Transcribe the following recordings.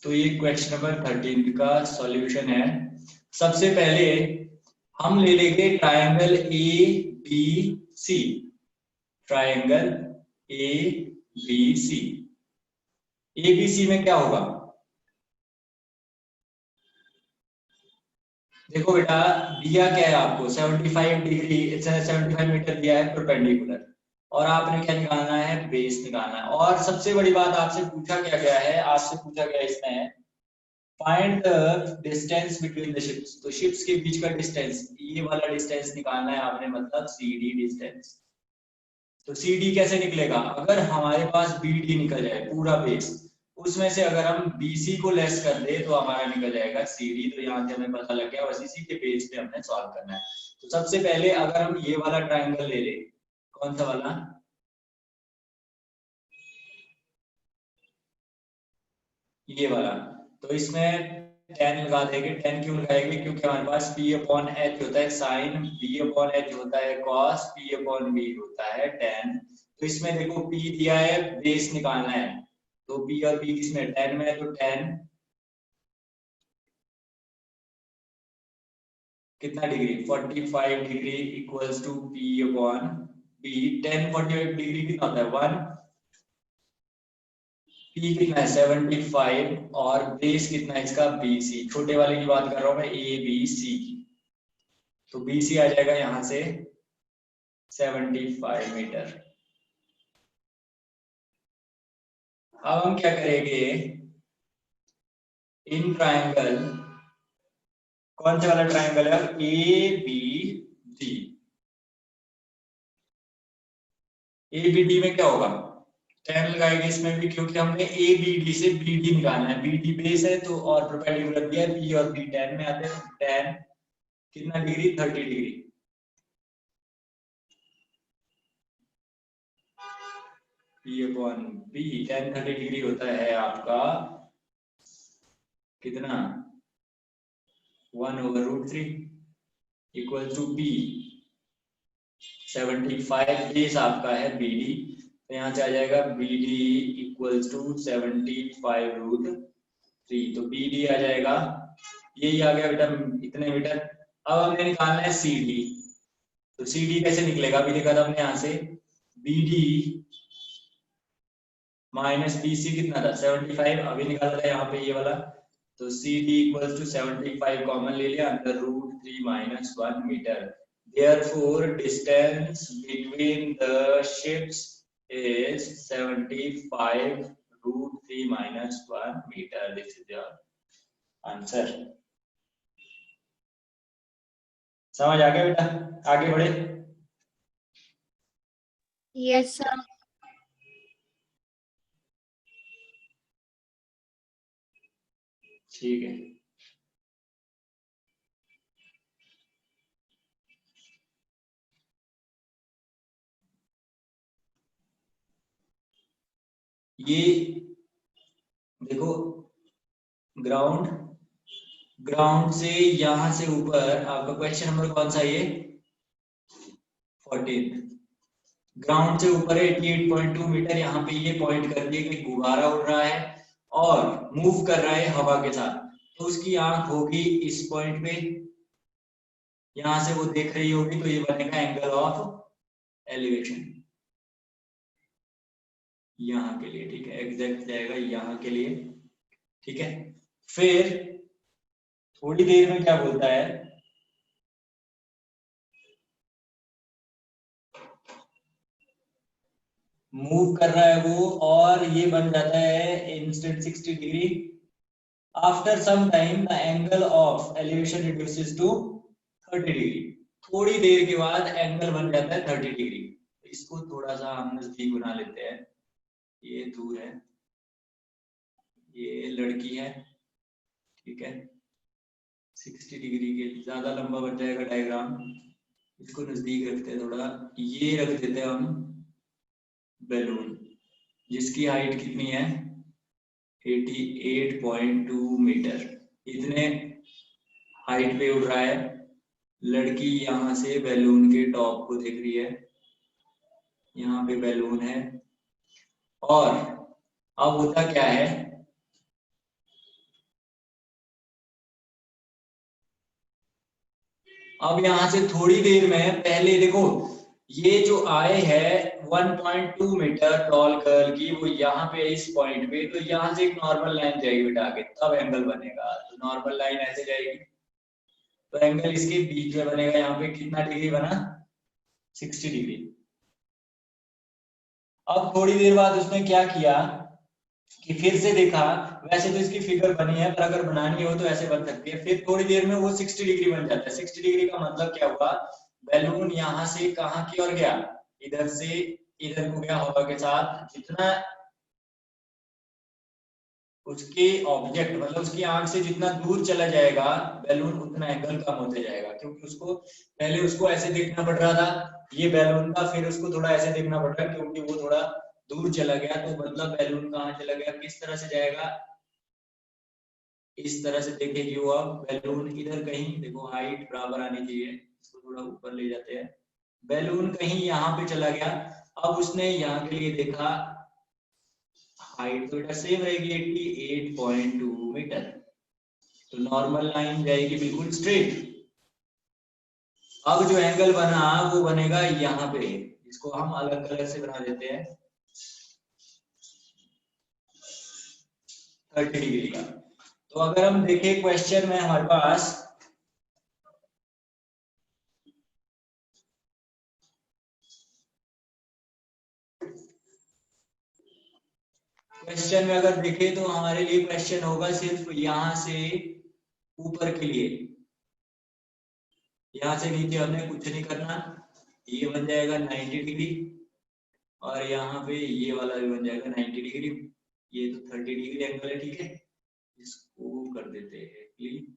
तो ये question number 13 का सॉल्यूशन है। सबसे पहले हम ले लेंगे triangle A B C. Triangle A B C. A B C में क्या होगा? देखो बेटा, दिया क्या है आपको? 75 डिग्री 75 मीटर दिया है परपेंडिकुलर, और आपने क्या निकालना है? बेस निकालना है। और सबसे बड़ी बात आपसे पूछा क्या गया है? आपसे पूछा गया इसमें find the distance between the ships. तो शिप्स के बीच का डिस्टेंस, ये वाला डिस्टेंस निकालना है आपने, मतलब CD डिस्टेंस। तो CD कैसे निकलेगा? अगर हमारे पास BD निकल जाए पूरा बेस, उसमें से अगर हम BC को लेस कर दे तो हमारा निकल जाएगा CD। तो यहाँ से हमें पता लग गया, बस इसी के बेस पे हमने सॉल्व करना है। तो सबसे पहले अगर हम ये वाला ट्राइंगल ले ले, कौन सा वाला? ये वाला। तो इसमें 10 लगा देंगे। 10 क्यों लगाएंगे? क्योंकि हमारे पास P/H होता है साइन, B/H होता है कॉस, P/B होता है tan। तो इसमें देखो P दिया है, बेस निकालना है, तो P और B किसमें? tan में है, तो tan कितना degree? 45 degree equals to P/B। tan 45 degree कितना होता है? 1। P कितना है? 75। और बेस कितना है इसका? BC। छोटे वाले की बात कर रहा हूं मैं, ABC की। तो BC आ जाएगा यहां से 75 मीटर। अब हम क्या करेंगे? इन ट्राइंगल, कौन सा वाला ट्राइंगल है? ABD। ABD में क्या होगा? 10 लगाएंगे इसमें भी, क्योंकि हमने ABD से BD निकालना है। BD बेस है तो, और परपेंडिकुलर दिया है, P और B tan में आते हैं। tan कितना degree? 30 degree. P/B tan 30 degree होता है आपका कितना? 1/√3 इक्वल टू B। 75 बेस आपका है BD, तो यहाँ से आ जाएगा BD इक्वल्स टू 75√3। तो BD आ जाएगा, यही आ गया बेटा, इतने मीटर। अब हमें निकालना है CD। तो CD कैसे निकलेगा? अभी लिखा था हमने यहाँ से BD माइनस BC कितना था? 75। अभी निकाला था यहाँ पे ये वाला। तो CD इक्वल्स टू 75 कॉमन ले लिया, under root 3 minus 1 metre. Therefore, distance between the ships is 75√3 minus 1 meter. This is your answer. समझ आ गया बेटा? आगे बढ़े। Yes sir. ठीक है। ये देखो, ग्राउंड से यहां से ऊपर आपका क्वेश्चन नंबर कौन सा? ये 14। ग्राउंड से ऊपर 88.2 मीटर। यहाँ पे ये पॉइंट करके कि गुब्बारा उड़ रहा है और मूव कर रहा है हवा के साथ, तो उसकी आंख होगी इस पॉइंट पे, यहां से वो देख रही होगी, तो ये बनेगा एंगल ऑफ एलिवेशन यहाँ के लिए। ठीक है, एग्जैक्ट जाएगा यहाँ के लिए। ठीक है, फिर थोड़ी देर में क्या बोलता है? मूव कर रहा है वो, और ये बन जाता है instant 60 degree. After some time the angle of elevation reduces to 30 degree. थोड़ी देर के बाद एंगल बन जाता है 30 डिग्री। इसको थोड़ा सा हम नजदीक बना लेते हैं। ये दूर है, ये लड़की है, ठीक है। 60 डिग्री के ज्यादा लंबा बन जाएगा डायग्राम, इसको नजदीक रखते हैं थोड़ा। ये रख देते हैं हम बैलून, जिसकी हाइट कितनी है? 88.2 मीटर। इतने हाइट पे उड़ रहा है। लड़की यहाँ से बैलून के टॉप को देख रही है, यहाँ पे बैलून है। और अब होता क्या है? अब यहाँ से थोड़ी देर में पहले देखो ये जो आए है 1.2 मीटर टॉल गर्ल की, वो यहाँ पे इस पॉइंट पे, तो यहाँ से एक नॉर्मल लाइन जाएगी बेटा आगे, तब एंगल बनेगा। तो नॉर्मल लाइन ऐसे जाएगी, तो एंगल इसके बीच में बनेगा। यहाँ पे कितना डिग्री बना? 60 डिग्री। अब थोड़ी देर बाद उसने क्या किया कि फिर से देखा, वैसे तो इसकी फिगर बनी है, पर अगर बनानी हो तो ऐसे बन सकती है। फिर थोड़ी देर में वो 60 डिग्री बन जाता है। 60 डिग्री का मतलब क्या हुआ? बैलून यहाँ से कहाँ की ओर गया? इधर से इधर को गया हवा के साथ। जितना उसके ऑब्जेक्ट मतलब उसकी आंख से जितना दूर चला जाएगा बैलून, उतना एंगल कम होते जाएगा, क्योंकि उसको पहले उसको ऐसे देखना पड़ रहा था ये बैलून का, फिर उसको थोड़ा ऐसे देखना पड़ रहा है क्योंकि वो थोड़ा दूर चला गया। तो मतलब बैलून कहाँ चला गया, किस तरह से जाएगा? इस तरह से देखेगी वो। अब बैलून इधर कहीं देखो, हाइट बराबर आनी चाहिए, इसको थोड़ा ऊपर ले जाते हैं। बैलून कहीं यहाँ पे चला गया। अब उसने यहाँ के लिए देखा, हाइट तो बेटा सेम रहेगी 88.2 मीटर, तो नॉर्मल लाइन जाएगी बिल्कुल स्ट्रेट। अब जो एंगल बना वो बनेगा यहाँ पे, इसको हम अलग कलर से बना देते हैं 30 डिग्री का। तो अगर हम देखें क्वेश्चन में हमारे पास क्वेश्चन में अगर देखें तो हमारे लिए क्वेश्चन होगा सिर्फ यहाँ से ऊपर के लिए, यहाँ से नीचे हमने कुछ नहीं करना। ये बन जाएगा 90 डिग्री, और यहाँ पे ये वाला भी बन जाएगा 90 डिग्री। ये तो 30 डिग्री एंगल है, ठीक है। इसको कर देते हैं क्लीन,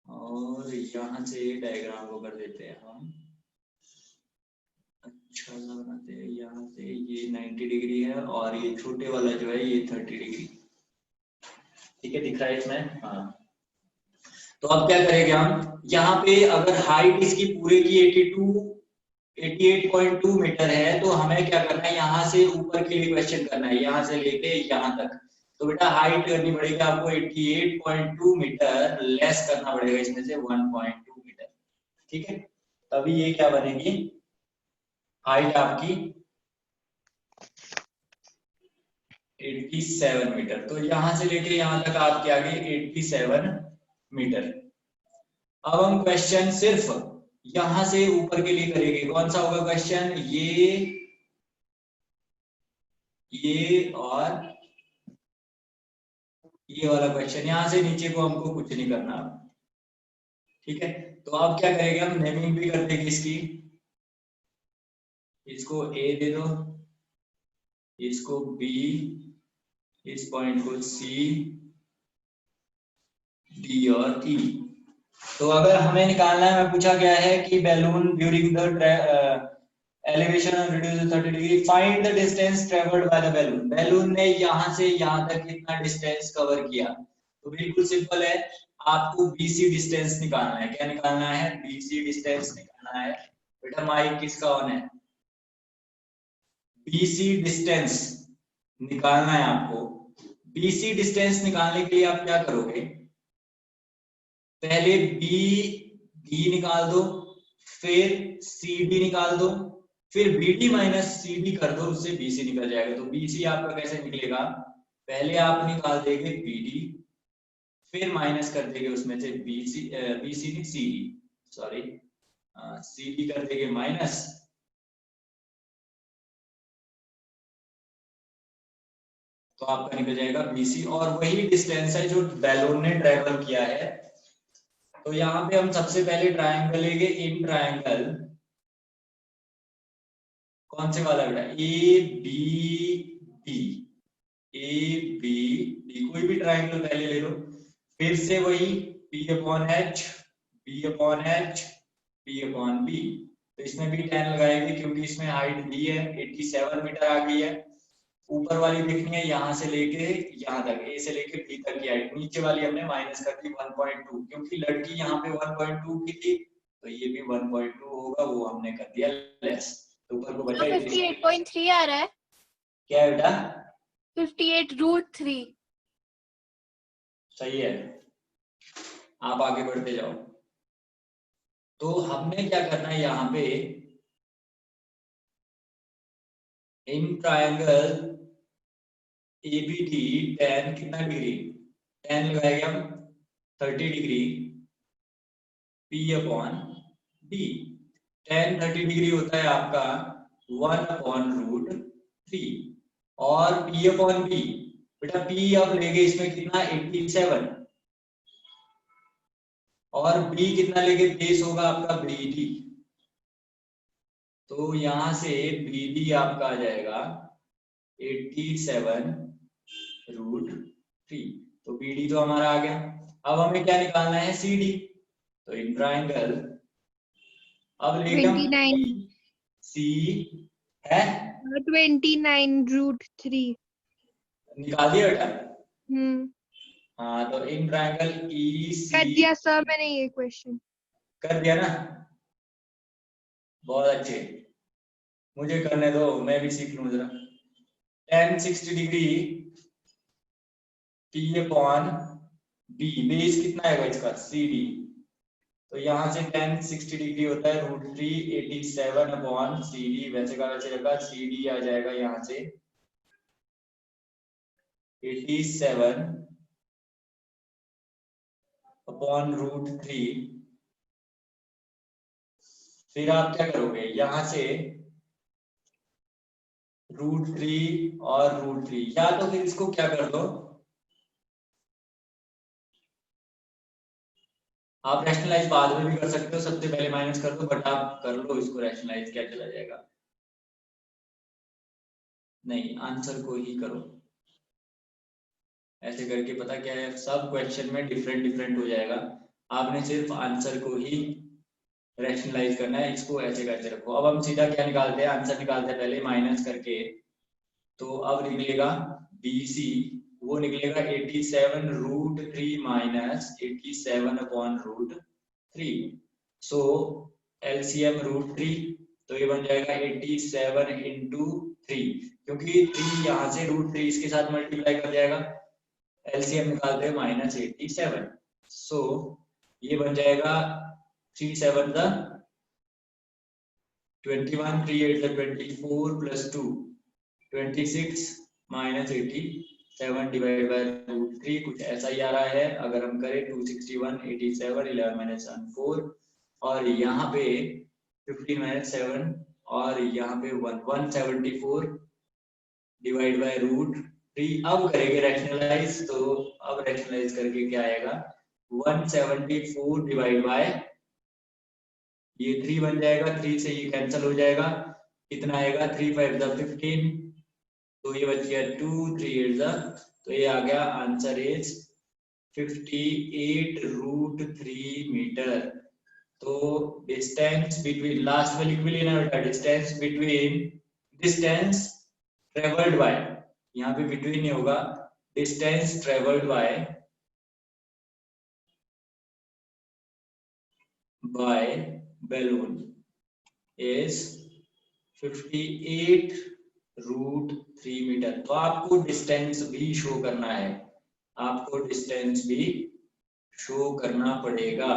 और यहाँ से डायग्राम को कर देते हैं हम अच्छा सा बनाते हैं। यहाँ से ये 90 डिग्री है, और ये छोटे वाला जो है ये 30 डिग्री, ठीक है, दिख रहा है इसमें? हाँ। तो अब क्या करेंगे हम, यहाँ पे अगर हाइट इसकी पूरे की 88.2 मीटर है, तो हमें क्या करना है, यहाँ से ऊपर के लिए क्वेश्चन करना है, यहाँ से लेके यहाँ तक। तो बेटा हाइट करनी पड़ेगी आपको 88.2 मीटर, लेस करना पड़ेगा इसमें से 1.2 मीटर, ठीक है। तभी ये क्या बनेगी, हाइट आपकी 87 मीटर। तो यहां से लेके यहां तक आपके आगे 87 मीटर। अब हम क्वेश्चन सिर्फ यहां से ऊपर के लिए करेंगे। कौन सा होगा क्वेश्चन? ये और ये वाला क्वेश्चन। यहां से नीचे को हमको कुछ नहीं करना, ठीक है। तो अब क्या करेंगे, हम नेमिंग भी कर देंगे इसकी। इसको ए दे दो, इसको बी, इस पॉइंट को सी, डी और ई। तो अगर हमें निकालना है, मैं पूछा गया है कि बैलून ड्यूरिंग द एलिवेशन और reduce 30 degree, find the distance travelled by the balloon. Balloon ने यहां से यहां तक कितना डिस्टेंस कवर किया? तो बिल्कुल सिंपल है, आपको बीसी डिस्टेंस निकालना है। क्या निकालना है? बीसी डिस्टेंस निकालना है। बेटा माइक किसका ऑन है? बीसी डिस्टेंस निकालना है आपको। बीसी डिस्टेंस निकालने के लिए आप क्या करोगे, पहले बी डी निकाल दो, फिर सी डी निकाल दो, फिर B D minus C D कर दो, उससे बीसी निकल जाएगा। तो बीसी आपका कैसे निकलेगा, पहले आप निकाल देंगे बी डी, फिर माइनस कर देंगे उसमें से बीसी, बीसी नहीं C D, sorry, C D कर देंगे माइनस, तो आपका निकल जाएगा बीसी। और वही डिस्टेंस है जो बैलून ने ट्रेवल किया है। तो यहाँ पे हम सबसे पहले ट्रायंगल लेंगे, इन ट्रायंगल कौन से वाला बेटा, A B D, A B D, कोई भी ट्रायंगल पहले ले लो। फिर से वही P upon H, B upon H, P upon B. तो इसमें भी 10 लगाएंगे क्योंकि इसमें हाइट दी है 87 मीटर आ गई है। ऊपर वाली देखनी है यहाँ से लेके यहाँ तक, ए से लेके बी तक की हाइट। नीचे वाली हमने माइनस कर दी 1.2, क्योंकि लड़की यहाँ पे 1.2 की थी, तो ये भी 1.2 होगा, वो हमने कर दिया लेस। तो ऊपर को बचा 58.3 आ रहा है। क्या है बेटा? 58√3। सही है, आप आगे बढ़ते जाओ। तो हमने क्या करना है यहाँ पे, इन ट्रायंगल एबीडी tan कितना डिग्री, tan लगाएंगे हम 30 degree P upon D। tan 30 degree होता है आपका 1/√3 और P अपॉन B, बेटा P अब लेंगे इसमें कितना 87 और B कितना लेंगे, बेस होगा आपका BD, तो यहां से BD आपका आ जाएगा 87√3, तो BD तो हमारा आ गया। अब हमें क्या निकालना है, CD। तो इन ट्रायंगल अब लेंगे हम 29 सी है 29√3 निकाल दिया बेटा। कर हाँ तो इन ट्रायंगल EC दिया सर मैंने ये क्वेश्चन। कर दिया ना, बहुत अच्छे, मुझे करने दो मैं भी सीख लूं जरा। tan 60 degree P upon B, base कितना है इसका CD, तो यहाँ से tan 60 डिग्री होता है √3 87 अपॉन CD, वैसे का वैसे रखा, CD आ जाएगा यहाँ से 87 अपॉन √3। फिर आप क्या करोगे, यहाँ से √3 और √3, या तो फिर इसको क्या कर दो, आप रैशनलाइज बाद में भी कर सकते हो, सबसे पहले माइनस कर दो, बट आप कर लो इसको रैशनलाइज, क्या चला जाएगा, नहीं आंसर को ही करो, ऐसे करके पता क्या है, सब क्वेश्चन में डिफरेंट डिफरेंट हो जाएगा, आपने सिर्फ आंसर को ही रैशनलाइज करना है, इसको ऐसे करके रखो। अब हम सीधा क्या निकालते हैं, आंसर निकालते हैं पहले माइनस करके, तो अब निकलेगा BC, वो निकलेगा 87√3 माइनस 87 अपॉन √3, सो LCM √3, तो ये बन जाएगा 87 इंटू 3, क्योंकि 3 यहाँ से √3 इसके साथ मल्टीप्लाई कर जाएगा, LCM निकालते हैं माइनस 87, सो ये बन जाएगा 3 7 the 21, 3 8 the 24 plus 2 26 minus 87 divide by √3, कुछ ऐसा ही आ रहा है। अगर हम करें 261 87 11 माइनस 4 और यहाँ पे 15 माइनस 7 और यहाँ पे 174 डिवाइड बाय √3। अब करेंगे रैशनलाइज, तो अब रैशनलाइज करके क्या आएगा, 174 डिवाइड बाय ये 3 बन जाएगा, 3 से ये कैंसिल हो जाएगा, कितना आएगा 3 5 15, तो ये बच गया 2 3 8 तो ये आ गया आंसर इज 58√3 मीटर। तो डिस्टेंस बिटवीन, लास्ट में लिख भी लेना बेटा, distance between, distance travelled by, यहाँ पे बिटवीन नहीं होगा, distance travelled by balloon is 58√3 metre. तो आपको डिस्टेंस भी शो करना है, आपको डिस्टेंस भी शो करना पड़ेगा।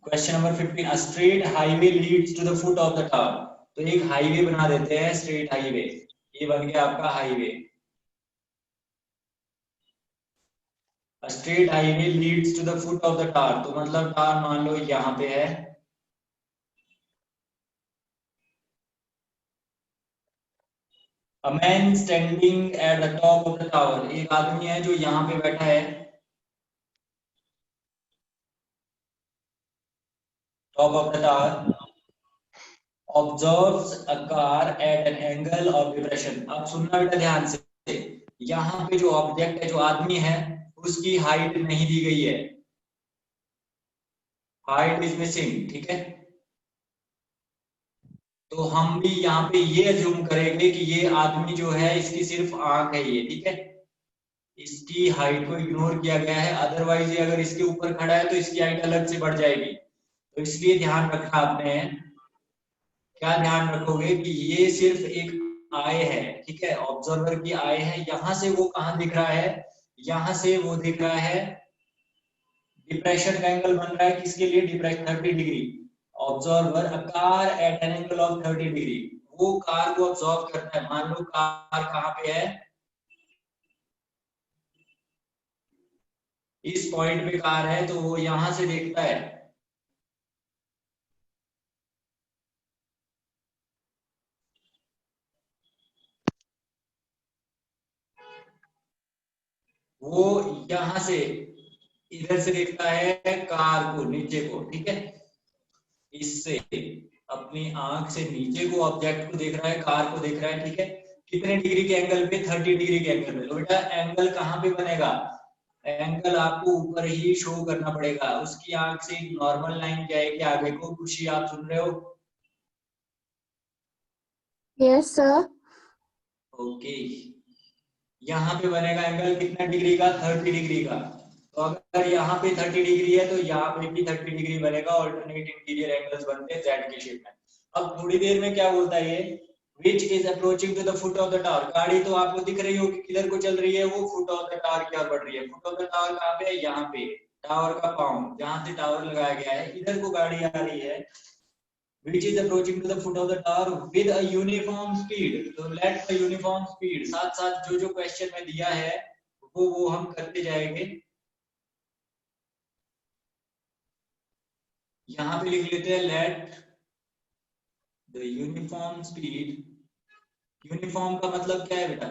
Question number 15, a straight highway leads to the foot of the tower, तो एक हाईवे बना देते हैं, स्ट्रेट हाईवे, ये बन गया आपका highway. A straight highway leads to the foot of the tower, तो मतलब टावर मान लो यहाँ पे है, A man standing at the top of the tower, एक आदमी है जो यहाँ पे बैठा है top of the tower, observes a car at an angle of depression। अब सुनना बेटा ध्यान से, यहाँ पे जो ऑब्जेक्ट है, जो आदमी है, उसकी हाइट नहीं दी गई है, हाइट इज मिसिंग, ठीक है। तो हम भी यहाँ पे ये अज्यूम करेंगे कि ये आदमी जो है इसकी सिर्फ आंख है ये, ठीक है, इसकी हाइट को इग्नोर किया गया है, अदरवाइज अगर इसके ऊपर खड़ा है तो इसकी हाइट अलग से बढ़ जाएगी। तो इसलिए ध्यान रखा आपने, क्या ध्यान रखोगे कि ये सिर्फ एक आई है, ठीक है, ऑब्जर्वर की आई है, यहां से वो कहां दिख रहा है, यहां से वो दिख रहा है डिप्रेशन का एंगल बन रहा है किसके लिए, depression 30 degree. Observer a car eight an angle of 30 degree, वो कार को ऑब्जर्व करता है। मान लो कार कहाँ पे है, इस पॉइंट पे कार है, तो वो यहां से देखता है। वो यहां से इधर से देखता है कार को, नीचे को, ठीक है। इससे अपनी आंख से नीचे को ऑब्जेक्ट को देख रहा है, कार को देख रहा है, ठीक है। कितने डिग्री के एंगल पे, 30 डिग्री के एंगल पे। तो बेटा एंगल कहाँ पे बनेगा, एंगल आपको ऊपर ही शो करना पड़ेगा। उसकी आंख से एक नॉर्मल लाइन जाएगी आगे को। खुशी आप सुन रहे हो? Yes sir. ओके, यहाँ पे बनेगा एंगल कितना डिग्री का, 30 डिग्री का। तो अगर यहाँ पे 30 डिग्री है तो यहाँ पे भी 30 डिग्री बनेगा। ऑल्टरनेट इंटीरियर एंगल्स बनते हैं जेड के शेप में। अब थोड़ी देर में क्या बोलता है ये, which is approaching to the foot of the tower. गाड़ी तो आपको दिख रही होगी किधर को चल रही है, वो फुट ऑफ द टावर की ओर बढ़ रही है। फुट ऑफ द टावर कहाँ पे है, यहाँ पे। टावर का पाउंड, जहां से टावर लगाया गया है, इधर को गाड़ी आ रही है। which is approaching to the foot of the tower with a uniform speed। तो let the uniform speed, साथ साथ जो जो क्वेश्चन में दिया है वो हम करते जाएंगे। यहाँ पे लिख लेते हैं let the uniform speed। Uniform का मतलब क्या है बेटा,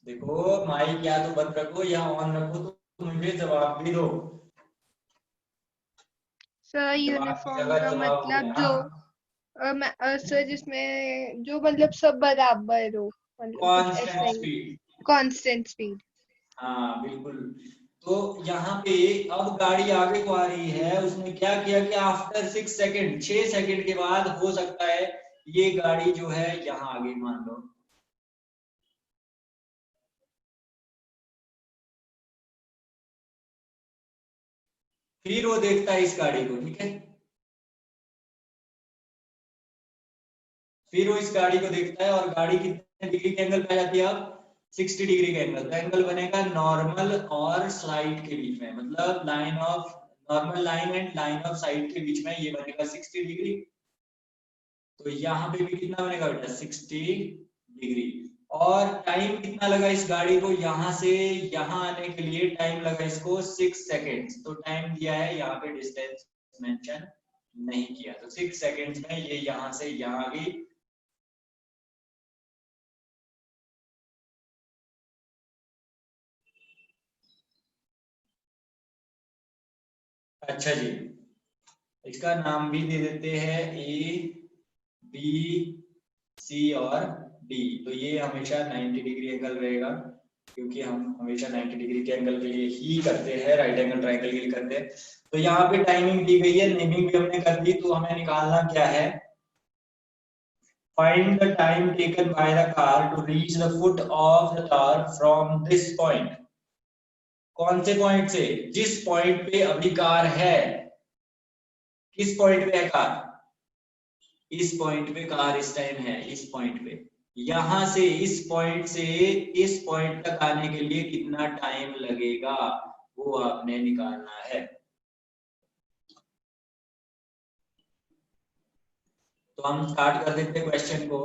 देखो माइक या तो बंद रखो या ऑन रखो, तो मुझे जवाब भी दो। सर जवाब की यूनिफॉर्म जगह का जवाब हो मतलब गया जो हाँ। सर जिसमें जो मतलब सब बराबर हो, मतलब कुछ ऐसा कांस्टेंट ही। Speed, constant speed. हाँ बिल्कुल। तो यहाँ पे अब गाड़ी आगे को आ रही है, उसने क्या किया कि आफ्टर 6 सेकेंड, 6 सेकेंड के बाद हो सकता है ये गाड़ी जो है यहाँ आगे, मान लो। फिर वो देखता है इस गाड़ी को, ठीक है। फिर वो इस गाड़ी को देखता है और गाड़ी कितने डिग्री के एंगल पे आ जाती है अब, 60 डिग्री का एंगल। तो एंगल बनेगा नॉर्मल और स्लाइड के बीच में, मतलब line of normal line and line of side के बीच में ये बनेगा 60 डिग्री। तो यहाँ पे भी कितना बनेगा बेटा, 60 डिग्री। और टाइम कितना लगा इस गाड़ी को यहाँ से यहाँ आने के लिए, टाइम लगा इसको 6 सेकेंड्स। तो टाइम दिया है, यहाँ पे डिस्टेंस मेंशन नहीं किया। तो 6 सेकेंड्स में ये यहाँ से यहाँ आ गई। अच्छा जी, इसका नाम भी दे देते हैं ए बी सी और डी। तो ये हमेशा 90 डिग्री एंगल रहेगा, क्योंकि हम हमेशा 90 डिग्री के एंगल के लिए ही करते हैं, राइट एंगल ट्रायंगल के लिए करते हैं। तो यहाँ पे टाइमिंग दी गई है, नेमिंग भी हमने कर दी। तो हमें निकालना क्या है, find the time taken by the car to reach the foot of the tower from this point. कौन से पॉइंट से, जिस पॉइंट पे अभी कार है। किस पॉइंट पे है कार, इस पॉइंट पे कार इस टाइम है, इस पॉइंट पे। यहां से इस पॉइंट से इस पॉइंट तक आने के लिए कितना टाइम लगेगा, वो आपने निकालना है। तो हम स्टार्ट कर देते हैं क्वेश्चन को।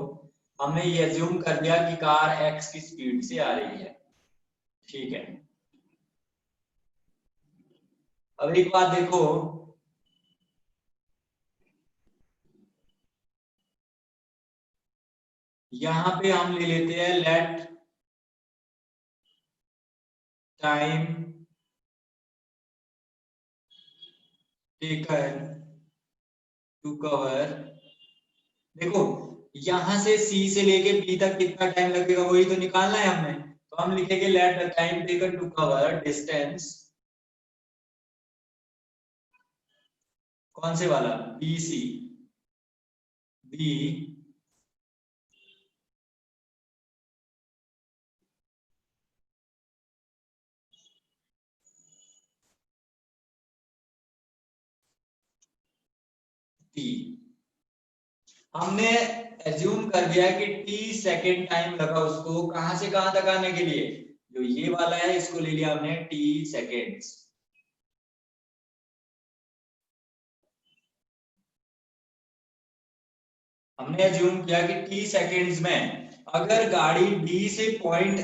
हमने ये अज्यूम कर दिया कि कार एक्स की स्पीड से आ रही है, ठीक है। अब एक बात देखो, यहां पे हम ले लेते हैं let time taken to cover. देखो यहां से सी से लेके बी तक कितना टाइम लगेगा वही तो निकालना है हमने। तो हम लिखेंगे let the time taken to cover distance, कौन से वाला, बी सी, बी टी। हमने एज्यूम कर दिया कि t सेकेंड टाइम लगा उसको कहां से कहां तक आने के लिए, जो ये वाला है इसको ले लिया हमने t सेकेंड्स। हमने एज्यूम किया कि t सेकेंड्स में अगर गाड़ी d से पॉइंट,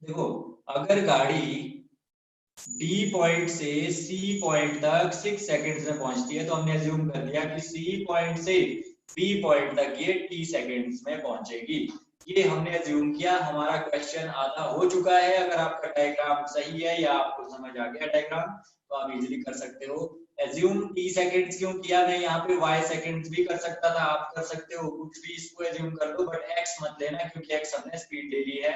देखो अगर गाड़ी D पॉइंट से C पॉइंट तक 6 सेकंड्स में पहुंचती है तो हमने एज्यूम कर लिया कि C पॉइंट से B पॉइंट तक ये T सेकंड्स में पहुंचेगी। ये हमने एज्यूम किया। हमारा क्वेश्चन आधा हो चुका है। अगर आपका डायग्राम सही है या आपको समझ आ गया डायग्राम तो आप इजीली कर सकते हो। एज्यूम T सेकंड्स क्यों किया, मैं यहाँ पे Y सेकंड्स भी कर सकता था, आप कर सकते हो, कुछ भी इसको एज्यूम कर लो, बट X मत लेना क्योंकि X हमने स्पीड ले ली है।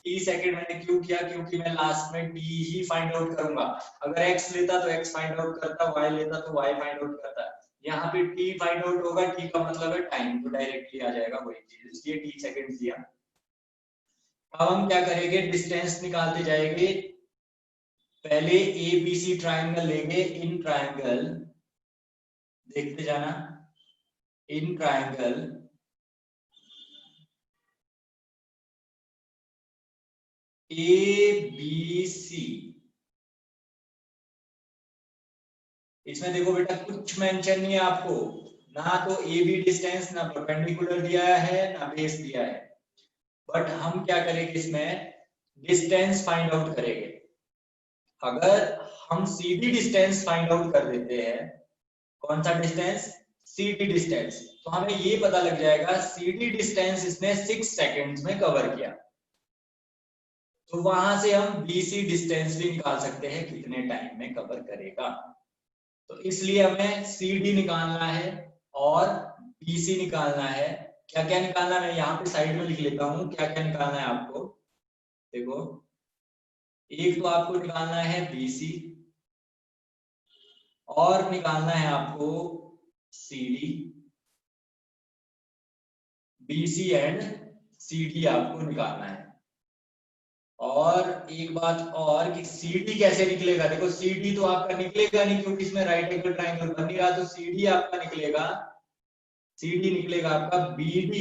T सेकंड मैंने क्यों किया, क्योंकि मैं लास्ट में T ही फाइंड आउट करूंगा। अगर X लेता तो X फाइंड आउट करता, Y लेता तो Y फाइंड आउट करता। यहाँ पे T फाइंड आउट होगा, T का मतलब है टाइम, तो डायरेक्टली आ जाएगा वही चीज, इसलिए T सेकंड दिया। अब हम क्या करेंगे, डिस्टेंस निकालते जाएंगे। पहले ABC ट्राइंगल लेंगे, इन ट्राइंगल देखते जाना, इन ट्राइंगल ABC, इसमें देखो बेटा कुछ मेंशन नहीं है आपको, ना तो ए बी डिस्टेंस, ना परपेंडिकुलर दिया है, ना बेस दिया है, बट हम क्या करेंगे इसमें डिस्टेंस फाइंड आउट करेंगे। अगर हम सीडी डिस्टेंस फाइंड आउट कर देते हैं, कौन सा डिस्टेंस, सीडी डिस्टेंस, तो हमें ये पता लग जाएगा सीडी डिस्टेंस इसने 6 सेकंड्स में कवर किया, तो वहां से हम बीसी डिस्टेंस भी निकाल सकते हैं कितने टाइम में कवर करेगा। तो इसलिए हमें CD निकालना है और BC निकालना है। क्या क्या निकालना है मैं यहाँ पे साइड में लिख लेता हूँ, क्या क्या निकालना है आपको। देखो एक तो आपको निकालना है BC और निकालना है आपको CD, BC एंड CD आपको निकालना है। और एक बात और कि CD कैसे निकलेगा, देखो CD तो आपका निकलेगा नहीं क्योंकि इसमें राइट एंगल ट्राइंगल बन नहीं रहा, तो CD आपका निकलेगा, CD निकलेगा आपका BD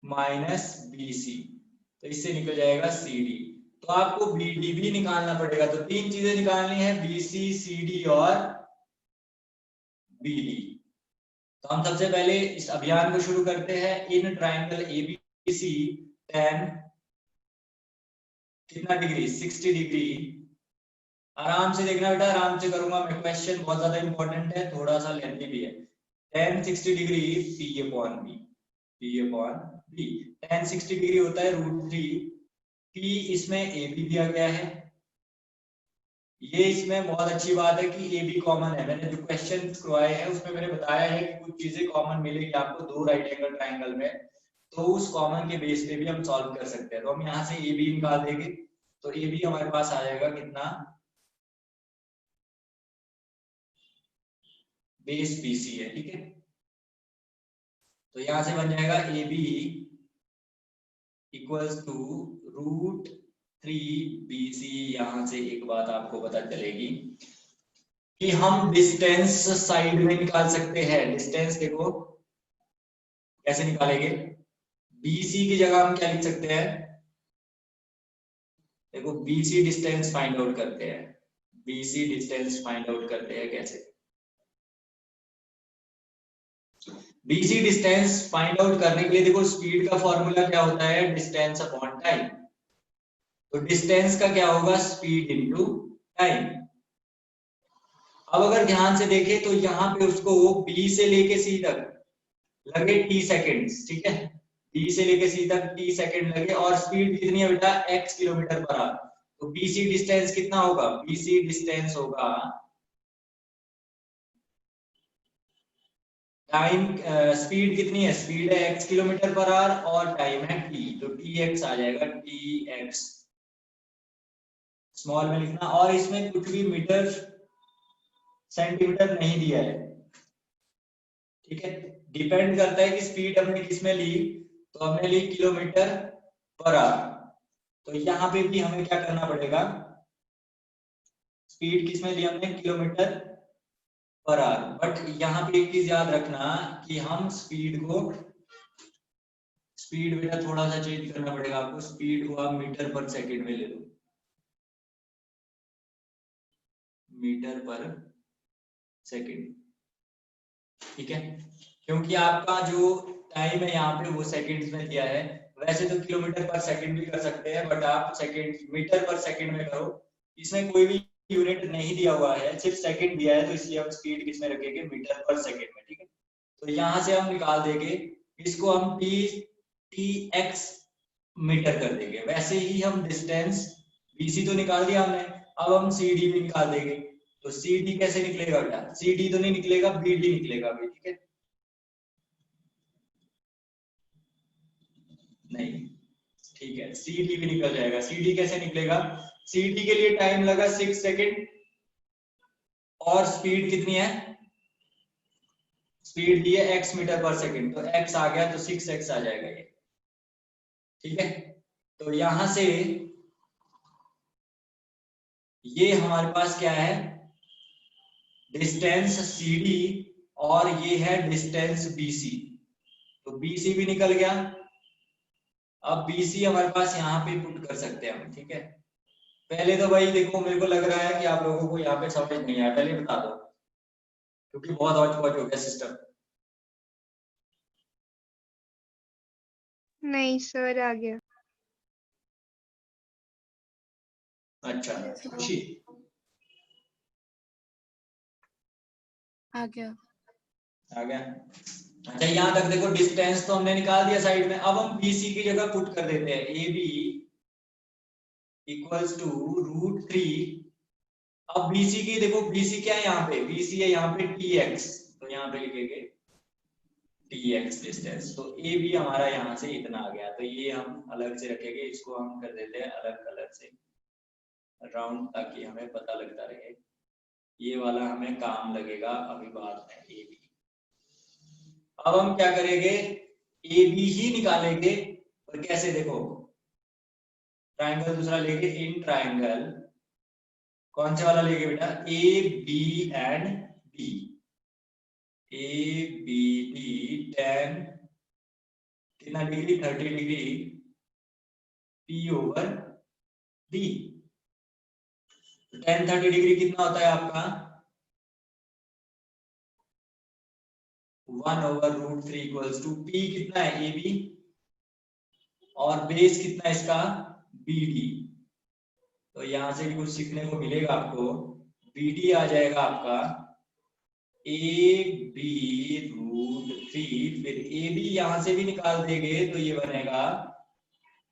माइनस BC, तो इससे निकल जाएगा CD। तो आपको BD भी निकालना पड़ेगा, तो तीन चीजें निकालनी है, BC, CD और BD। तो हम सबसे पहले इस अभियान को शुरू करते हैं। इन ट्राइंगल ABC tan कितना डिग्री, 60 डिग्री। आराम से देखना बेटा, आराम से करूंगा मैं, क्वेश्चन बहुत ज्यादा इंपॉर्टेंट है, थोड़ा सा लेंथी भी है। tan 60 degree P/B, tan 60 degree होता है √3, P इसमें AB दिया गया है। ये इसमें बहुत अच्छी बात है कि AB कॉमन है, मैंने जो क्वेश्चन करवाए हैं उसमें मैंने बताया है कि कुछ चीजें कॉमन मिलेगी आपको दो राइट एंगल ट्राइंगल में, तो उस कॉमन के बेस पे भी हम सॉल्व कर सकते हैं। तो हम यहाँ से AB निकाल देंगे, तो AB हमारे पास आ जाएगा कितना, बेस BC है, ठीक है। तो यहाँ से बन जाएगा AB इक्वल्स टू √3BC। यहाँ से एक बात आपको पता चलेगी कि हम डिस्टेंस साइड में निकाल सकते हैं। डिस्टेंस देखो कैसे निकालेंगे, BC की जगह हम क्या लिख सकते हैं, देखो BC डिस्टेंस फाइंड आउट करते हैं, BC डिस्टेंस फाइंड आउट करते हैं कैसे, BC डिस्टेंस फाइंड आउट करने के लिए देखो स्पीड का फॉर्मूला क्या होता है, डिस्टेंस अपॉन टाइम। तो डिस्टेंस का क्या होगा, स्पीड इनटू टाइम। अब अगर ध्यान से देखें तो यहाँ पे उसको B से लेके C तक लगे T सेकेंड्स, ठीक है, B से लेके C तक T सेकेंड लगे, और स्पीड कितनी है बेटा, x किलोमीटर पर आवर। तो BC डिस्टेंस कितना होगा, BC डिस्टेंस होगा टाइम, स्पीड कितनी है, स्पीड है x किलोमीटर पर आवर और टाइम है t, तो tx आ जाएगा, tx स्मॉल में लिखना, और इसमें कुछ भी मीटर सेंटीमीटर नहीं दिया है, ठीक है। डिपेंड करता है कि स्पीड हमने किस में ली, तो हमने ली किलोमीटर पर आवर, तो यहाँ पे भी हमें क्या करना पड़ेगा, स्पीड किसमें ली हमने, किलोमीटर पर आवर। बट यहाँ पे एक चीज याद रखना कि हम स्पीड बेटा थोड़ा सा चेंज करना पड़ेगा आपको, स्पीड को आप मीटर पर सेकंड में ले लो, मीटर पर सेकंड, ठीक है। क्योंकि आपका जो टाइम है यहाँ पे वो सेकंड्स में दिया है, वैसे तो किलोमीटर पर सेकंड भी कर सकते हैं, बट आप सेकंड मीटर पर सेकंड में करो। इसमें कोई भी यूनिट नहीं दिया हुआ है, सिर्फ सेकंड दिया है, तो इसलिए हम स्पीड किसमें रखेंगे, मीटर पर सेकंड में, ठीक है। तो यहाँ से हम निकाल देंगे, इसको हम टी एक्स मीटर कर देंगे। वैसे ही हम डिस्टेंस बीसी तो निकाल दिया हमने, अब हम सी डी भी निकाल देंगे। तो सी डी कैसे निकलेगा बेटा, सी डी तो नहीं निकलेगा, बी डी निकलेगा भाई, ठीक है। नहीं, ठीक है, सी डी भी निकल जाएगा। सी डी कैसे निकलेगा, सी डी के लिए टाइम लगा 6 सेकेंड, और स्पीड कितनी है, स्पीड दी है x मीटर पर सेकेंड, तो x आ गया तो 6x आ जाएगा ये, ठीक है। तो यहां से ये हमारे पास क्या है, डिस्टेंस CD और ये है डिस्टेंस BC, तो BC भी निकल गया। अब BC हमारे पास यहाँ पे पुट कर सकते हैं हम, ठीक है। पहले तो भाई देखो, मेरे को लग रहा है कि आप लोगों को यहाँ पे समझ नहीं आया, पहले बता दो, क्योंकि बहुत हौच पौच हो गया सिस्टम। नहीं सर, आ गया। अच्छा, खुशी आ गया। आ गया। अच्छा, यहाँ तक देखो, डिस्टेंस तो हमने निकाल दिया साइड में। अब हम BC की जगह पुट कर देते हैं, AB इक्वल्स टू √3। अब BC की देखो, BC क्या है यहाँ पे, BC है यहाँ पे TX, तो यहाँ पे लिखेंगे TX डिस्टेंस। तो AB हमारा यहाँ से इतना आ गया, तो ये हम अलग से रखेंगे, इसको हम कर देते हैं अलग अलग से राउंड, ताकि हमें पता लगता रहे। ये वाला हमें काम लगेगा अभी बाद में, AB। अब हम क्या करेंगे, AB ही निकालेंगे, और कैसे देखो, ट्राइंगल दूसरा लेंगे, इन ट्राइंगल कौन से वाला लेंगे बेटा, AB and B, ABD tan कितना degree, 30 degree, P/D। tan 30 degree कितना होता है आपका, 1/√3 इक्वल्स टू P कितना है, AB, और बेस कितना है इसका, BD। तो यहां से भी कुछ सीखने को मिलेगा आपको। BD आ जाएगा आपका AB√3, फिर AB यहां से भी निकाल देंगे तो ये बनेगा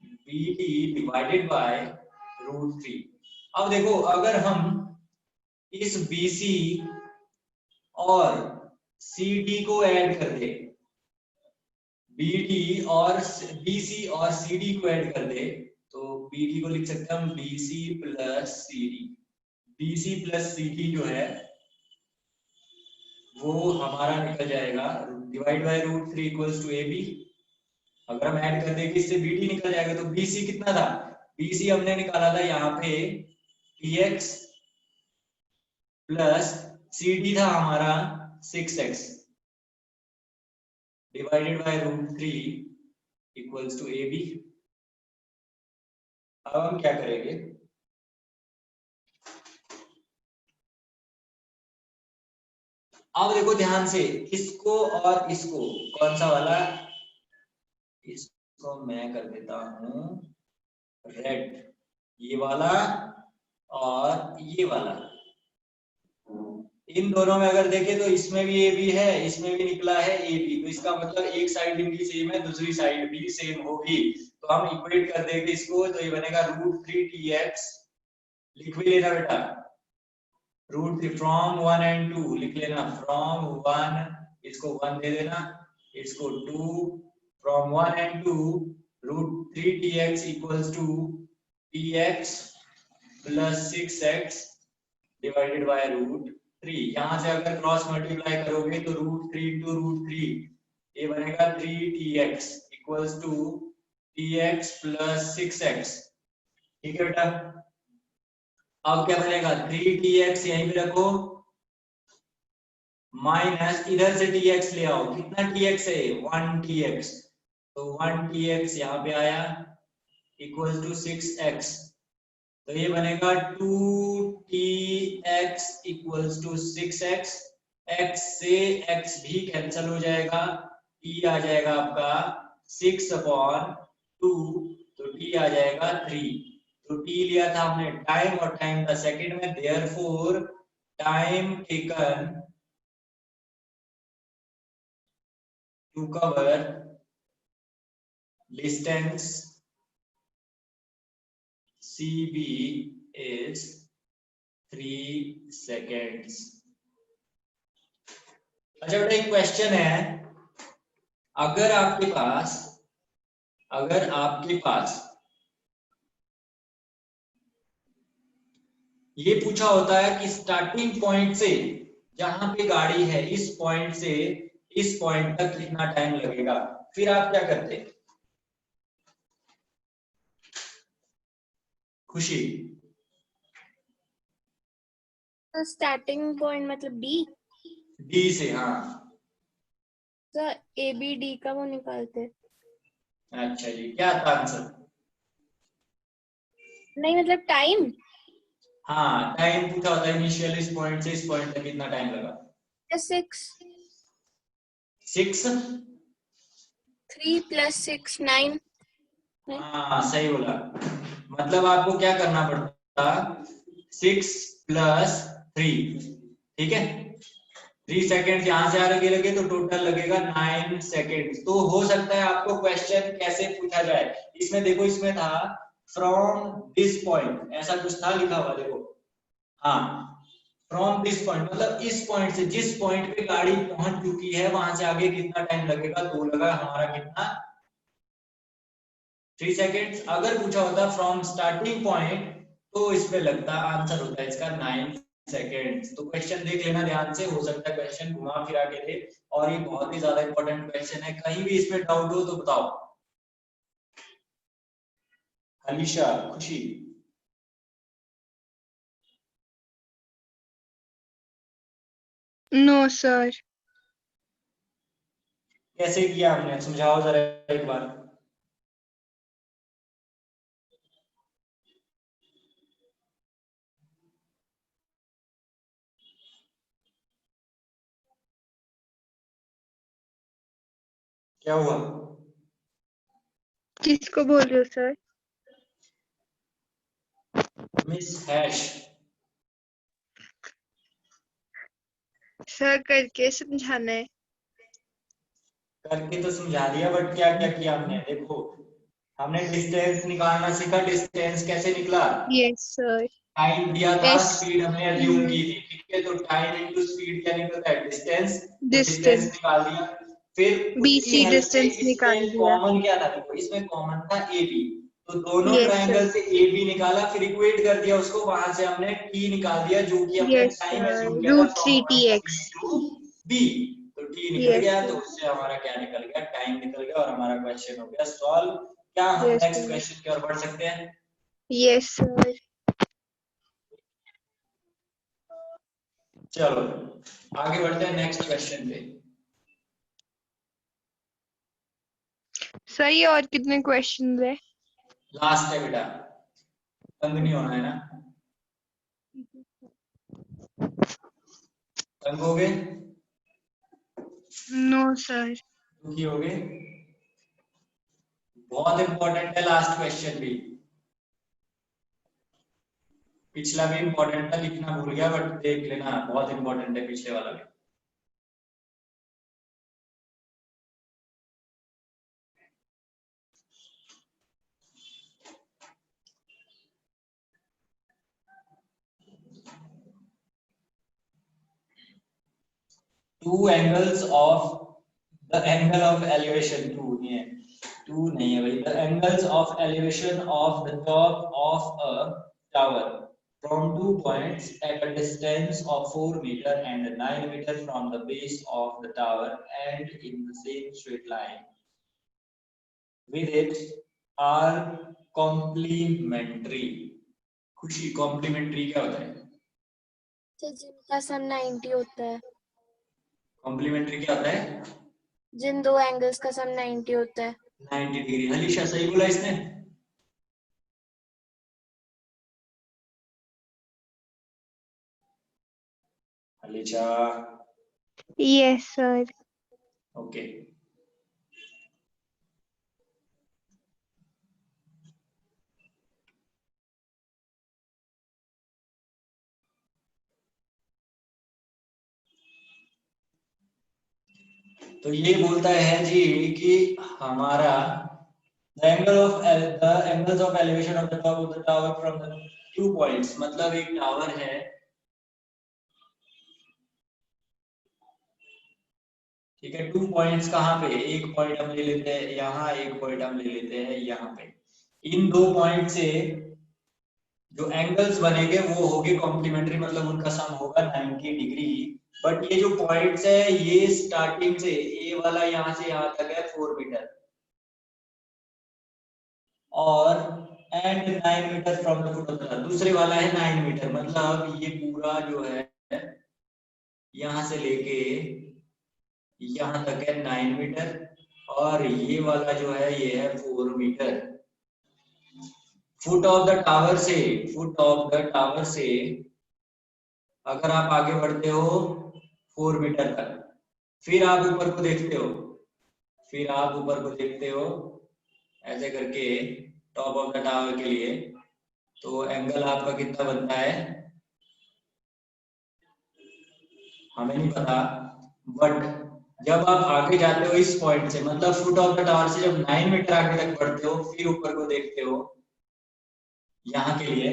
BD डिवाइडेड बाय √3। अब देखो, अगर हम इस BC और CD को ऐड कर दे, BD और BC और CD को ऐड कर दे, तो BD को लिख सकते हैं हम BC plus CD। BC plus CD जो है वो हमारा निकल जाएगा divide by √3 equals to AB। अगर हम ऐड कर देंगे इससे BD निकल जाएगा, तो BC कितना था, BC हमने निकाला था यहाँ पे TX प्लस CD था हमारा 6x divided by √3 equals to AB। अब हम क्या करेंगे, अब देखो ध्यान से, इसको और इसको, कौन सा वाला, इसको मैं कर देता हूं रेड, ये वाला और ये वाला। इन दोनों में अगर देखें तो इसमें भी AB है, इसमें भी निकला है AB, तो इसका मतलब एक साइड इनकी सेम है, दूसरी साइड भी सेम होगी, तो हम इक्वेट कर देंगे इसको, तो ये बनेगा √3 TX। लिख भी लेना बेटा, √3 फ्रॉम 1 एंड 2 लिख लेना, फ्रॉम 1 इसको 1 दे देना, इसको 2, from 1 and 2 √3 TX equals to TX plus 6x divided by √3। यहां से अगर क्रॉस मल्टीप्लाई करोगे तो √3 इंटू √3 ये बनेगा 3 TX equals to TX plus 6x ठीक है बेटा। अब क्या बनेगा 3tx यहीं पे रखो, माइनस इधर से tx ले आओ, कितना tx है 1tx, तो 1tx यहाँ पे आया इक्वल टू 6x, तो ये बनेगा 2tx equals to 6x, x से x भी कैंसिल हो जाएगा, t आ जाएगा आपका 6/2, तो t आ जाएगा 3, तो t लिया था हमने टाइम और टाइम था सेकंड में, therefore time taken to cover distance CB is 3 seconds। अच्छा बेटा एक क्वेश्चन है, अगर आपके पास ये पूछा होता है कि स्टार्टिंग पॉइंट से जहां पे गाड़ी है इस पॉइंट से इस पॉइंट तक कितना टाइम लगेगा, फिर आप क्या करते? खुशी, तो स्टार्टिंग पॉइंट मतलब डी से, हाँ तो ए बी डी का वो निकालते। अच्छा जी, क्या था आंसर? नहीं मतलब टाइम, हाँ टाइम पूछा होता है, इनिशियल इस पॉइंट से इस पॉइंट तक कितना टाइम लगा? 6 3 + 6 9। हाँ सही बोला, मतलब आपको क्या करना पड़ता 6 + 3, ठीक है 3 सेकेंड यहाँ से आगे लगे तो टोटल लगेगा 9 सेकेंड। तो हो सकता है आपको क्वेश्चन कैसे पूछा जाए, इसमें देखो इसमें था फ्रॉम दिस पॉइंट, ऐसा कुछ था लिखा हुआ देखो, हाँ फ्रॉम दिस पॉइंट मतलब इस पॉइंट से जिस पॉइंट पे गाड़ी पहुंच चुकी है वहां से आगे कितना टाइम लगेगा, तो लगा हमारा कितना 3 सेकेंड्स। अगर पूछा होता फ्रॉम स्टार्टिंग पॉइंट तो इस पे लगता आंसर होता है इसका 9 सेकेंड्स। तो क्वेश्चन देख लेना ध्यान से, हो सकता है क्वेश्चन घुमा फिरा के दे, और ये बहुत ही ज्यादा इंपॉर्टेंट क्वेश्चन है, कहीं भी इसमें डाउट हो तो बताओ। अलीशा, खुशी, नो सर। कैसे किया हमने, समझाओ जरा एक बार। क्या हुआ? किसको बोल रहे हो सर? मिस हैश, सर करके समझाना है। करके तो समझा दिया, बट क्या क्या किया हमने, देखो हमने डिस्टेंस निकालना सीखा, डिस्टेंस कैसे निकला, यस सर। टाइम दिया था, एस स्पीड हमने अज्यूम की थी, ठीक है तो टाइम इनटू स्पीड क्या निकलता है डिस्टेंस, तो डिस्टेंस डिस्टेंस निकाल दिया। फिर उसकी BC हेल्प से डिस्टेंस निकाल इसमें दिया। कॉमन क्या था, देखो इसमें कॉमन था AB, तो दोनों यस सर। ट्रायंगल से AB निकाला, फिर इक्वेट कर दिया उसको, वहां से हमने T निकाल दिया जो कि हमने यस टाइम सर, अज्यूम किया था from point √3TX। C to B, तो T निकल यस गया, तो सर। उससे हमारा क्या निकल गया, टाइम निकल गया, और हमारा क्वेश्चन हो गया सॉल्व। क्या हम यस नेक्स्ट सर। क्वेश्चन की ओर बढ़ सकते हैं? Yes sir. चलो आगे बढ़ते हैं नेक्स्ट क्वेश्चन पे। सही, और कितने क्वेश्चन है? लास्ट है बेटा, तंग नहीं होना है ना, तंग हो गए, नो सर। दुखी हो गए, बहुत इंपॉर्टेंट है लास्ट क्वेश्चन भी, पिछला भी इंपॉर्टेंट था, लिखना भूल गया बट देख लेना, बहुत इंपॉर्टेंट है पिछले वाला भी। Two angles of the angle of elevation, two नहीं है भाई, the angles of elevation of the top of a tower from 2 points at a distance of 4 meter and 9 meter from the base of the tower and in the same straight line with it are complementary. Khushi, complementary क्या होता है? तो जिनका सम 90 होता है। Complementary क्या होता है? जिन दो एंगल्स का सम 90 होता है। 90 डिग्री। हलीशा सही बोला इसने? हलीशा? Yes sir. ओके। तो ये बोलता है जी कि हमारा the angles of elevation of the top of the tower from the 2 points, मतलब एक टावर है, ठीक है, 2 पॉइंट्स कहाँ पे, एक पॉइंट हम ले लेते हैं यहाँ, एक पॉइंट हम ले लेते हैं यहाँ पे। इन 2 पॉइंट से जो एंगल्स बनेंगे वो होंगे कॉम्प्लीमेंट्री, मतलब उनका सम होगा 90 डिग्री। बट ये जो पॉइंट्स है ये स्टार्टिंग से ए वाला यहाँ से यहाँ तक है 4 मीटर और and 9 metre from the foot of the tower. दूसरे वाला है 9 मीटर, मतलब ये पूरा जो है यहाँ से लेके यहाँ तक है 9 मीटर और ये वाला जो है ये है 4 metre. Foot of the tower से, फुट ऑफ द टावर से अगर आप आगे बढ़ते हो 4 मीटर तक, फिर आप ऊपर को देखते हो, फिर आप ऊपर को देखते हो ऐसे करके टॉप ऑफ द टावर के लिए, तो एंगल आपका कितना बनता है हमें नहीं पता, बट जब आप आगे जाते हो इस पॉइंट से, मतलब फुट ऑफ द टावर से जब 9 मीटर आगे तक बढ़ते हो फिर ऊपर को देखते हो यहाँ के लिए,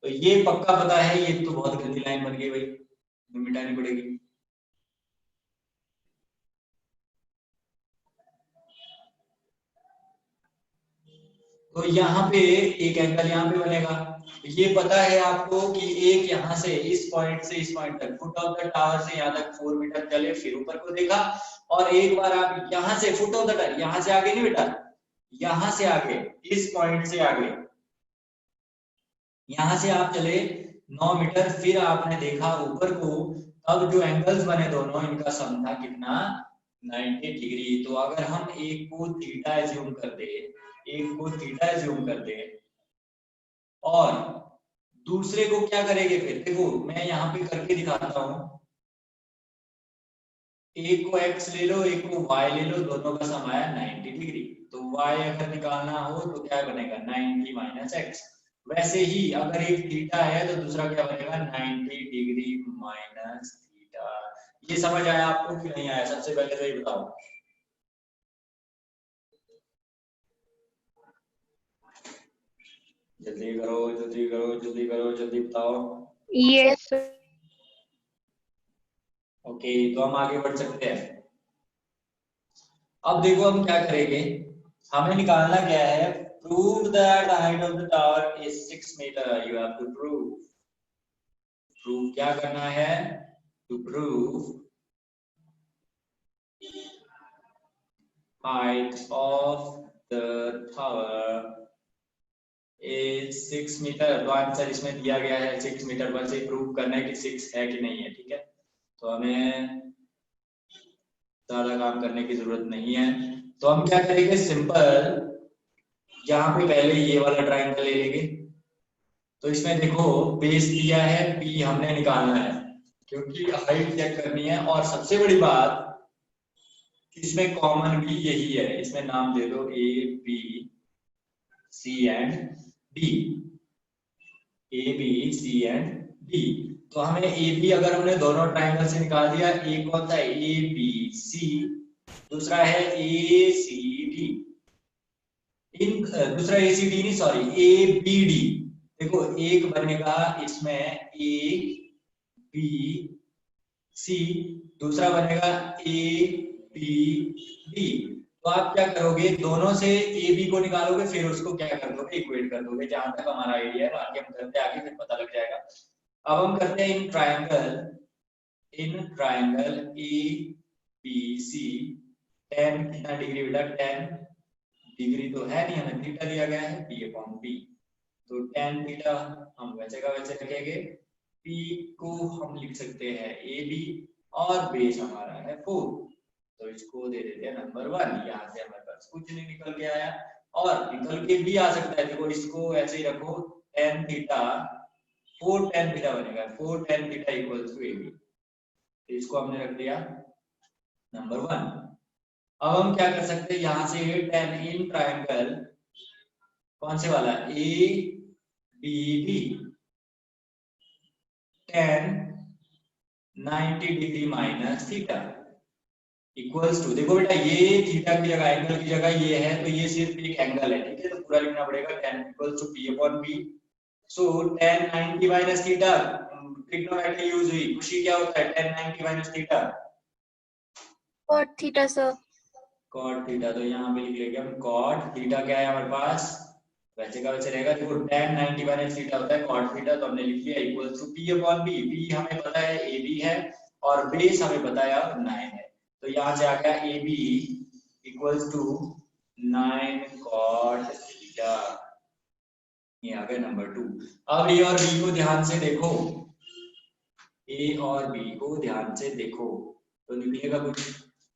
तो ये पक्का पता है, ये तो बहुत गंदी लाइन बन गई भाई, मिटानी पड़ेगी। तो यहाँ पे एक एंगल यहाँ पे बनेगा, ये पता है आपको कि एक यहाँ से इस पॉइंट से इस पॉइंट तक, फुट ऑफ द टावर से यहाँ तक 4 मीटर चले फिर ऊपर को देखा, और एक बार आप यहाँ से फुट ऑफ द टावर, यहाँ से आगे नहीं बेटा, यहाँ से आगे इस पॉइंट से आगे यहाँ से आप चले 9 मीटर, फिर आपने देखा ऊपर को, तब जो एंगल्स बने दोनों इनका सम था कितना 90 डिग्री। तो अगर हम एक को थीटा एज्यूम कर दे, एक को थीटा एज्यूम कर दे और दूसरे को क्या करेंगे, फिर देखो मैं यहाँ पे करके दिखाता हूँ, एक को x ले लो एक को y ले लो, दोनों का सम आया 90 डिग्री, तो y अगर निकालना हो तो क्या बनेगा 90 माइनस x। वैसे ही अगर एक थीटा है तो दूसरा क्या बनेगा 90 डिग्री माइनस थीटा। ये समझ आया आपको कि नहीं आया, सबसे पहले तो ये बताओ। जल्दी करो जल्दी करो जल्दी करो जल्दी बताओ। Yes sir. ओके, तो हम आगे बढ़ सकते हैं। अब देखो हम क्या करेंगे, हमें निकालना क्या है, prove that height of the tower is 6 metre. You have to prove क्या करना है, to prove height of the tower is 6 metre. तो आंसर इसमें दिया गया है 6 मीटर, बस ये प्रूव करना है कि 6 है कि नहीं है, ठीक है। तो हमें ज्यादा काम करने की जरूरत नहीं है, तो हम क्या करेंगे, सिंपल यहाँ पे पहले ये वाला ट्रायंगल ले लेंगे। तो इसमें देखो बेस दिया है, पी हमने निकालना है क्योंकि हाइट चेक करनी है, और सबसे बड़ी बात इसमें कॉमन भी यही है, इसमें नाम दे दो A B C and D, A B C and D. तो हमें ए बी अगर हमने दोनों ट्रायंगल से निकाल दिया, एक कौन सा है ए बी सी, दूसरा है ए सी डी, इन दूसरा ए सी डी नहीं सॉरी ए बी डी। देखो एक बनेगा इसमें ए बी सी, दूसरा बनेगा ए बी डी। तो आप क्या करोगे, दोनों से ए बी को निकालोगे फिर उसको क्या कर दोगे, इक्वेट कर दोगे। जहां तक हमारा आइडिया है बाकी हम करते हैं आगे फिर पता लग जाएगा। अब हम करते हैं इन ट्रायंगल ए बी सी, 10 कितना डिग्री बेटा 10 डिग्री तो है नहीं, हमें थीटा दिया गया है p/p। तो tan थीटा हम वैसे का वैसे रखेंगे, p को हम लिख सकते हैं ab और बेस हमारा है 4, तो इसको दे देते हैं नंबर 1। यहाँ से हमारे पास कुछ नहीं निकल के आया, और निकल के भी आ सकता है, देखो इसको ऐसे ही रखो, tan थीटा 4 tan थीटा बनेगा, 4 tan theta equals to ab, तो इसको हमने रख दिया नंबर 1। अब हम क्या कर सकते हैं, यहाँ से tan इन ट्रायंगल कौन से वाला A B B, tan 90 degree minus theta equals to, देखो बेटा ये थीटा की जगह एंगल की जगह ये है, तो ये सिर्फ एक एंगल है, ठीक है, तो पूरा लिखना पड़ेगा tan equals to p/p। So tan 90 minus theta trigonometry use हुई, खुशी क्या होता है tan 90 minus theta cot theta sir. cot theta, तो यहाँ पे लिख लेंगे हम cot थीटा, क्या है हमारे पास वैसे का वैसे रहेगा, देखो tan 90 माइनस थीटा होता है cot थीटा, तो हमने लिख लिया इक्वल्स टू p/p। p हमें पता है ab है और बेस हमें बताया 9 है, तो यहाँ से आ गया ab equals to 9 cot theta, ये आ गया नंबर 2। अब a और b को ध्यान से देखो, a और b को ध्यान से देखो, तो निकलेगा कुछ,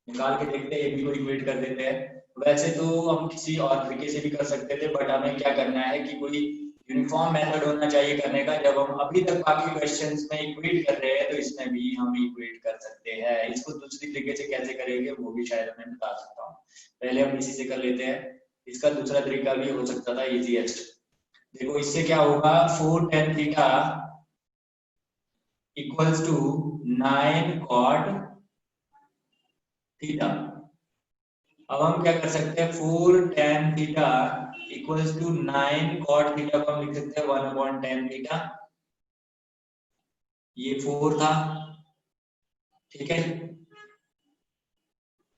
निकाल के देखते हैं, ab को इक्वेट कर देते हैं। वैसे तो हम किसी और तरीके से भी कर सकते थे, बट हमें क्या करना है कि कोई यूनिफॉर्म मेथड होना चाहिए करने का। जब हम अभी तक बाकी क्वेश्चंस में इक्वेट कर रहे हैं, तो इसमें भी हम इक्वेट कर सकते हैं। इसको दूसरी तरीके से कैसे करेंगे वो भी शायद मैं बता सकता हूँ, पहले हम इसी से कर लेते हैं। इसका दूसरा तरीका भी हो सकता था इजीएस्ट, देखो इससे क्या होगा, 4 tan theta equals to 9 cot theta. अब हम क्या कर सकते हैं, 4 tan theta equals to 9 cot theta को हम लिख सकते हैं 1/tan थीटा, ये 4 था, ठीक है।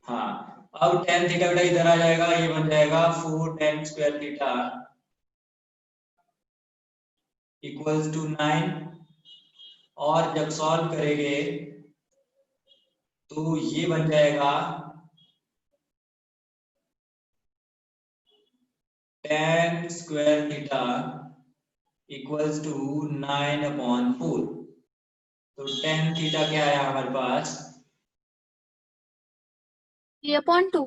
हाँ, अब tan थीटा बेटा इधर आ जाएगा, ये बन जाएगा 4 tan square theta equals to 9, और जब सॉल्व करेंगे तो ये बन जाएगा tan square theta equals to 9/4। तो tan थीटा क्या आया हमारे पास, 3/2।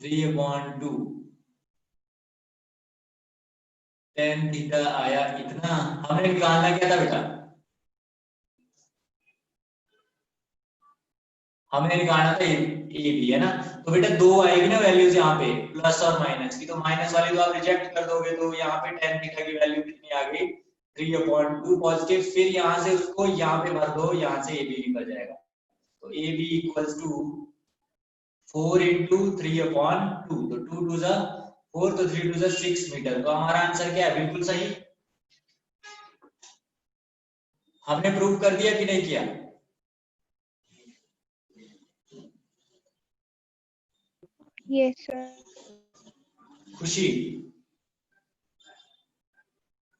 3/2। tan थीटा आया इतना, हमें निकालना क्या था बेटा, हमें निकालना था ए बी, है ना। तो बेटा दो आएगी ना वैल्यूज यहाँ पे, प्लस और माइनस की, तो माइनस वाली तो आप रिजेक्ट कर दोगे, तो यहाँ पे tan थीटा की वैल्यू कितनी आ गई, 3/2 पॉजिटिव। फिर यहाँ से उसको यहाँ पे भर दो, यहाँ से ए बी निकल जाएगा, तो A B equals to 4 into 3/2, तो 2 2 जा 4, तो 3 2 जा 6 मीटर। तो हमारा आंसर क्या है, बिल्कुल सही। हमने प्रूव कर दिया कि नहीं किया, यस सर। खुशी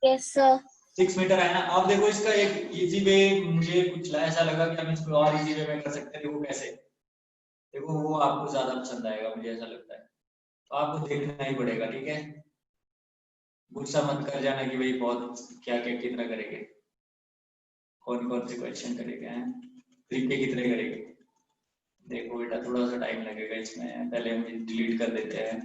यस सर। 6 मीटर है ना। अब देखो इसका एक इजी वे मुझे कुछ ऐसा लगा कि हम इसको और इजी वे में कर सकते हैं। देखो कैसे, देखो वो आपको ज्यादा पसंद आएगा, मुझे ऐसा लगता है, तो आपको देखना ही पड़ेगा, ठीक है। गुस्सा मत कर जाना कि भाई बहुत क्या क्या कितना करेंगे, कौन कौन से क्वेश्चन करेंगे, हैं तरीके कितने करेंगे। देखो बेटा थोड़ा सा टाइम लगेगा इसमें, पहले हम डिलीट कर देते हैं।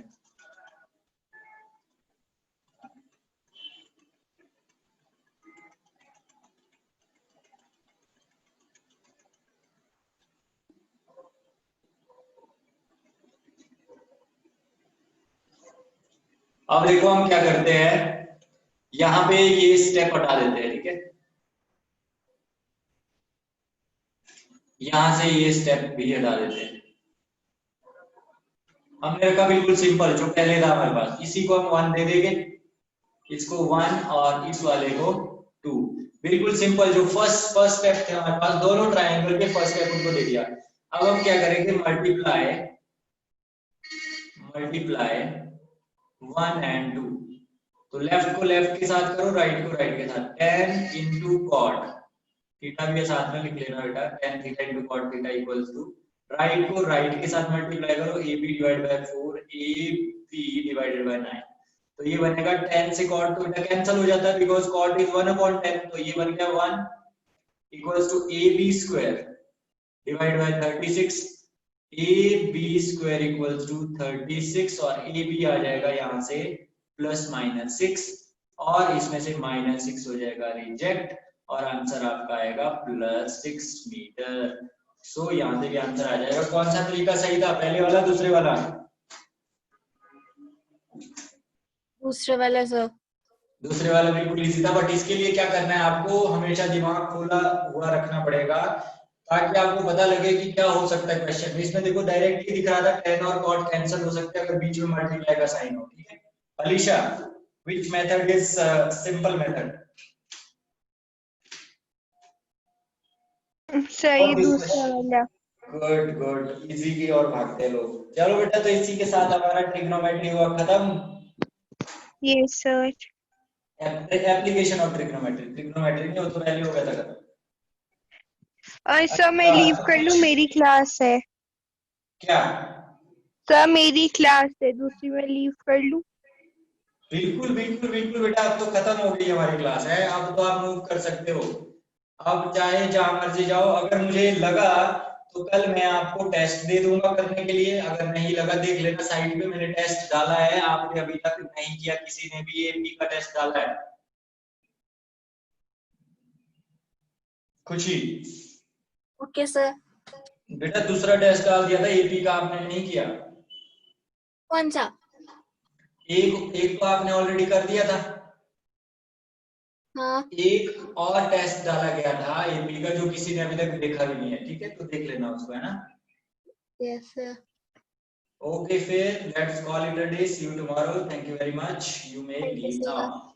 अब देखो हम क्या करते हैं, यहाँ पे ये स्टेप हटा देते हैं, ठीक है। यहां से ये स्टेप भी हटा देते हैं। हमने रखा बिल्कुल सिंपल, जो पहले था हमारे पास, इसी को हम 1 दे देंगे, इसको 1 और इस वाले को 2। बिल्कुल सिंपल, जो फर्स्ट स्टेप थे हमारे पास, दोनों ट्रायंगल के फर्स्ट स्टेप उनको दे दिया। अब हम क्या करेंगे, मल्टीप्लाई 1 and 2, तो लेफ्ट को लेफ्ट के साथ करो, राइट को राइट के साथ। tan into cot थीटा भी साथ में लिख लेना बेटा, tan theta into cot theta equals to, right को राइट के साथ मल्टीप्लाई करो, ab divide by 4 AB divided by 9। तो ये बनेगा 10 से cot तो बेटा कैंसिल हो जाता है बिकॉज cot इज 1/10, तो ये बन गया 1 equals to AB square divide by 36। AB square equals to 36 और AB आ जाएगा यहाँ से +/6 और इसमें से -6 हो जाएगा रिजेक्ट और आंसर आपका आएगा +6 मीटर। सो यहाँ से भी आंसर आ जाएगा। कौन सा तरीका सही था, पहले वाला दूसरे वाला? दूसरे वाला सर। दूसरे वाला बिल्कुल इजी था, बट इसके लिए क्या करना है आपको, हमेशा दिमाग खोला हुआ रखना पड़ेगा ताकि आपको पता लगे कि क्या हो सकता है क्वेश्चन में। इसमें देखो डायरेक्टली दिख रहा था 10 और cot कैंसिल हो सकते हैं अगर बीच में मल्टीप्लाई का साइन हो। ठीक है Alisha, which method is simple method? सही दूसरा वाला। गुड गुड, इजी की और भागते लोग। चलो बेटा, तो इसी के साथ हमारा ट्रिग्नोमेट्री हुआ खत्म। Yes sir. Application of trigonometry, trigonometry नहीं, वो तो पहले हो गया था खत्म। सर मैं लीव कर लूं, मेरी क्लास है। क्या? सर मेरी क्लास है दूसरी, मैं लीव कर लूं? बिल्कुल बिल्कुल बिल्कुल बेटा, अब तो खत्म हो गई हमारी क्लास है, अब तो आप मूव कर सकते हो। अब चाहे जहां मर्जी जाओ। अगर मुझे लगा तो कल मैं आपको टेस्ट दे दूंगा करने के लिए, अगर नहीं लगा देख लेना साइड पे मैंने टेस्ट डाला है, आपने अभी तक नहीं किया, किसी ने भी एपी का टेस्ट डाला है? खुशी? Okay sir. बेटा दूसरा टेस्ट डाल दिया था एपी का, आपने नहीं किया? कौन सा? एक तो आपने ऑलरेडी कर दिया था। हाँ। एक और टेस्ट डाला गया था एपी का जो किसी ने अभी तक देखा भी नहीं है। ठीक है, तो देख लेना उसको, है ना? Yes sir. Okay, fair. Let's call it a day. See you tomorrow. Thank you very much. You may Thank you, leave sir. now.